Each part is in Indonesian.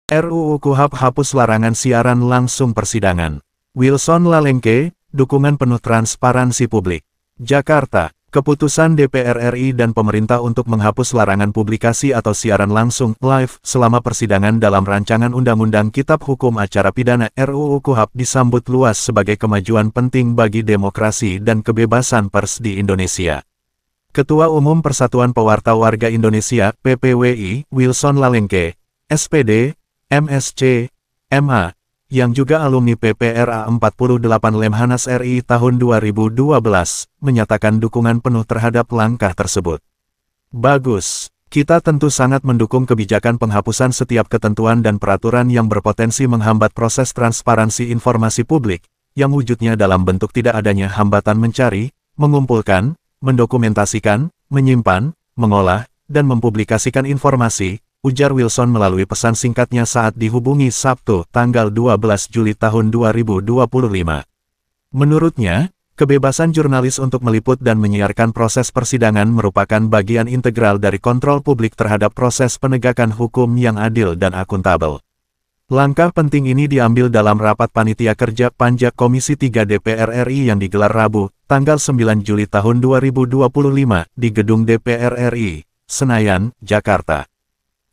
RUU KUHP hapus larangan siaran langsung persidangan. Wilson Lalengke, dukungan penuh transparansi publik. Jakarta, keputusan DPR RI dan pemerintah untuk menghapus larangan publikasi atau siaran langsung live selama persidangan dalam rancangan Undang-Undang Kitab Hukum Acara Pidana RUU KUHP disambut luas sebagai kemajuan penting bagi demokrasi dan kebebasan pers di Indonesia. Ketua Umum Persatuan Pewarta Warga Indonesia (PPWI), Wilson Lalengke, SPD, MSc, MA, yang juga alumni PPRA 48 Lemhanas RI tahun 2012, menyatakan dukungan penuh terhadap langkah tersebut. Bagus, kita tentu sangat mendukung kebijakan penghapusan setiap ketentuan dan peraturan yang berpotensi menghambat proses transparansi informasi publik, yang wujudnya dalam bentuk tidak adanya hambatan mencari, mengumpulkan, mendokumentasikan, menyimpan, mengolah, dan mempublikasikan informasi, ujar Wilson melalui pesan singkatnya saat dihubungi Sabtu, tanggal 12 Juli tahun 2025. Menurutnya, kebebasan jurnalis untuk meliput dan menyiarkan proses persidangan merupakan bagian integral dari kontrol publik terhadap proses penegakan hukum yang adil dan akuntabel. Langkah penting ini diambil dalam rapat Panitia Kerja Panja Komisi 3 DPR RI yang digelar Rabu, tanggal 9 Juli tahun 2025 di Gedung DPR RI, Senayan, Jakarta.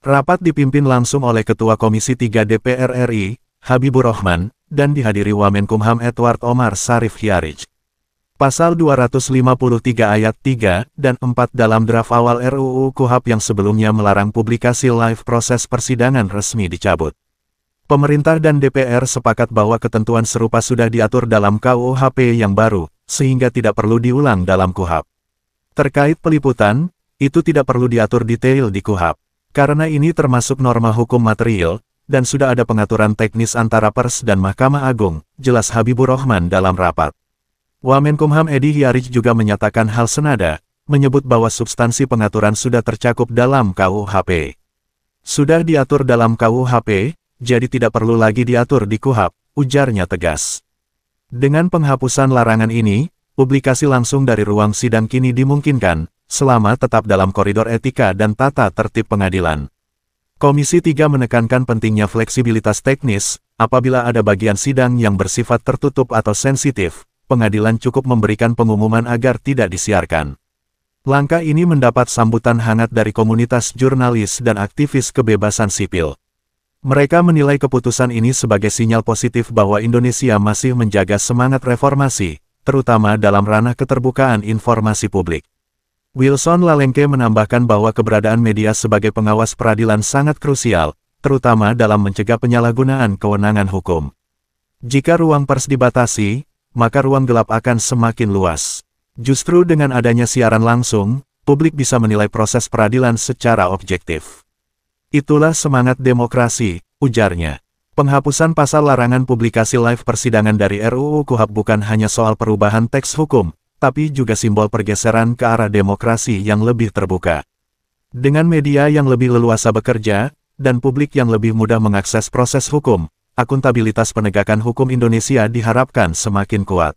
Rapat dipimpin langsung oleh Ketua Komisi 3 DPR RI, Habibur Rahman, dan dihadiri Wamenkumham Edward Omar Sarif Hiarij. Pasal 253 ayat 3 dan 4 dalam draft awal RUU KUHP yang sebelumnya melarang publikasi live proses persidangan resmi dicabut. Pemerintah dan DPR sepakat bahwa ketentuan serupa sudah diatur dalam KUHP yang baru, sehingga tidak perlu diulang dalam KUHP. Terkait peliputan, itu tidak perlu diatur detail di KUHP. Karena ini termasuk norma hukum material, dan sudah ada pengaturan teknis antara pers dan Mahkamah Agung, jelas Habibur Rahman dalam rapat. Wamenkumham Edi Hiarij juga menyatakan hal senada, menyebut bahwa substansi pengaturan sudah tercakup dalam KUHP. Sudah diatur dalam KUHP, jadi tidak perlu lagi diatur di KUHP, ujarnya tegas. Dengan penghapusan larangan ini, publikasi langsung dari ruang sidang kini dimungkinkan, selama tetap dalam koridor etika dan tata tertib pengadilan. Komisi 3 menekankan pentingnya fleksibilitas teknis, apabila ada bagian sidang yang bersifat tertutup atau sensitif, pengadilan cukup memberikan pengumuman agar tidak disiarkan. Langkah ini mendapat sambutan hangat dari komunitas jurnalis dan aktivis kebebasan sipil. Mereka menilai keputusan ini sebagai sinyal positif bahwa Indonesia masih menjaga semangat reformasi, terutama dalam ranah keterbukaan informasi publik. Wilson Lalengke menambahkan bahwa keberadaan media sebagai pengawas peradilan sangat krusial, terutama dalam mencegah penyalahgunaan kewenangan hukum. Jika ruang pers dibatasi, maka ruang gelap akan semakin luas. Justru dengan adanya siaran langsung, publik bisa menilai proses peradilan secara objektif. Itulah semangat demokrasi, ujarnya. Penghapusan pasal larangan publikasi live persidangan dari RUU KUHP bukan hanya soal perubahan teks hukum, tapi juga simbol pergeseran ke arah demokrasi yang lebih terbuka. Dengan media yang lebih leluasa bekerja, dan publik yang lebih mudah mengakses proses hukum, akuntabilitas penegakan hukum Indonesia diharapkan semakin kuat.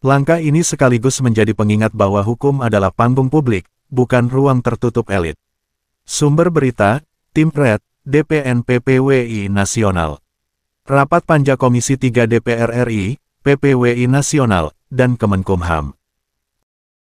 Langkah ini sekaligus menjadi pengingat bahwa hukum adalah panggung publik, bukan ruang tertutup elit. Sumber berita, Tim Red, DPN PPWI Nasional. Rapat Panja Komisi 3 DPR RI, PPWI Nasional, dan Kemenkumham.